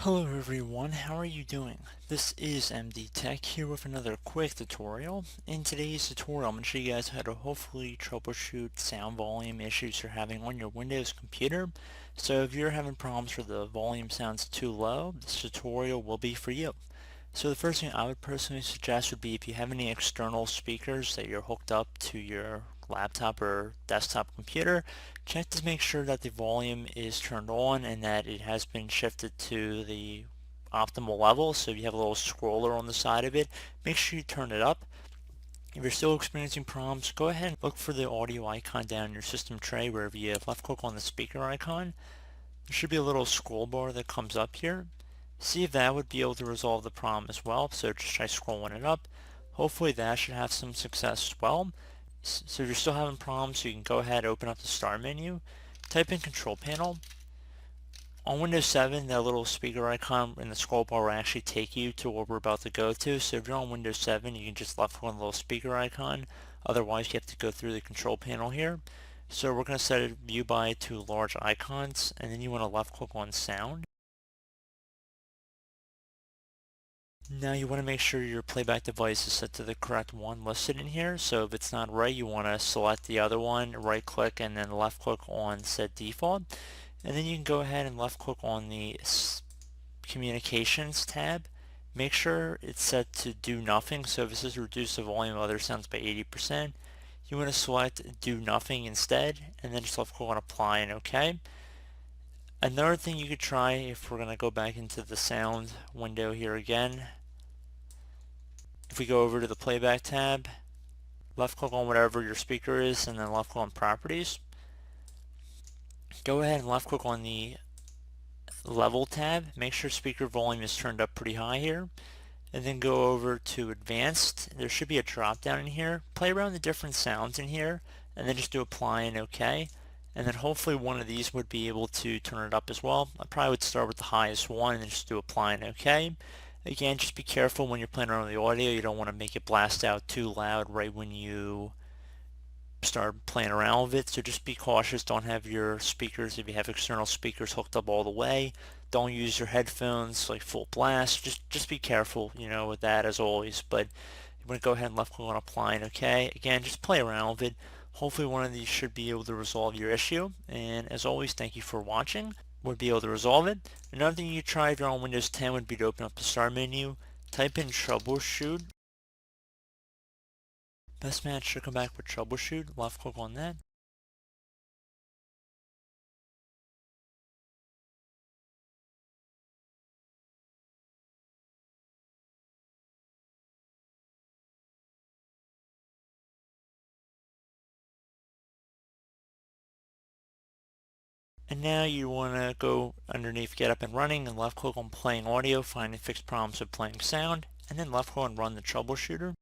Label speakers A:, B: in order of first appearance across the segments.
A: Hello everyone, how are you doing? This is MD Tech here with another quick tutorial. In today's tutorial, I'm going to show you guys how to hopefully troubleshoot sound volume issues you're having on your Windows computer. So if you're having problems where the volume sounds too low, this tutorial will be for you. So the first thing I would personally suggest would be if you have any external speakers that you're hooked up to your laptop or desktop computer, check to make sure that the volume is turned on and that it has been shifted to the optimal level. So if you have a little scroller on the side of it, make sure you turn it up. If you're still experiencing problems, go ahead and look for the audio icon down in your system tray wherever you have left click on the speaker icon. There should be a little scroll bar that comes up here. See if that would be able to resolve the problem as well. So just try scrolling it up. Hopefully that should have some success as well. So if you're still having problems, you can go ahead and open up the start menu, type in control panel. On Windows 7, that little speaker icon in the scroll bar will actually take you to where we're about to go to. So if you're on Windows 7, you can just left click on the little speaker icon. Otherwise, you have to go through the control panel here. So we're going to set a view by to large icons, and then you want to left click on sound. Now you want to make sure your playback device is set to the correct one listed in here. So if it's not right, you want to select the other one, right click, and then left click on set default. And then you can go ahead and left click on the communications tab. Make sure it's set to do nothing. So if it says reduce the volume of other sounds by 80%, you want to select do nothing instead, and then just left click on apply and OK. Another thing you could try, if we're going to go back into the sound window here again, if we go over to the playback tab, left click on whatever your speaker is and then left click on properties. Go ahead and left click on the level tab. Make sure speaker volume is turned up pretty high here. And then go over to advanced. There should be a drop down in here. Play around the different sounds in here and then just do apply and OK. And then hopefully one of these would be able to turn it up as well. I probably would start with the highest one and then just do apply and OK. Again, just be careful when you're playing around with the audio. You don't want to make it blast out too loud right when you start playing around with it. So just be cautious. Don't have your speakers, if you have external speakers, hooked up all the way. Don't use your headphones like full blast. Just be careful, with that as always. But you want to go ahead and left click on apply and OK. Again, just play around with it. Hopefully one of these should be able to resolve your issue. And as always, thank you for watching. Would be able to resolve it. Another thing you try if you're on Windows 10 would be to open up the start menu, type in Troubleshoot. Best match should come back with Troubleshoot. Left click on that. And now you want to go underneath Get Up and Running and left click on Playing Audio, find and fix problems with playing sound, and then left click on Run the Troubleshooter.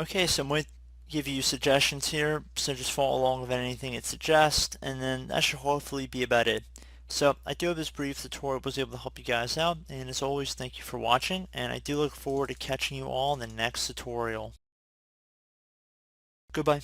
A: Okay, so I might give you suggestions here, so just follow along with anything it suggests, and then that should hopefully be about it. So I do hope this brief tutorial was able to help you guys out, and as always, thank you for watching, and I do look forward to catching you all in the next tutorial. Goodbye.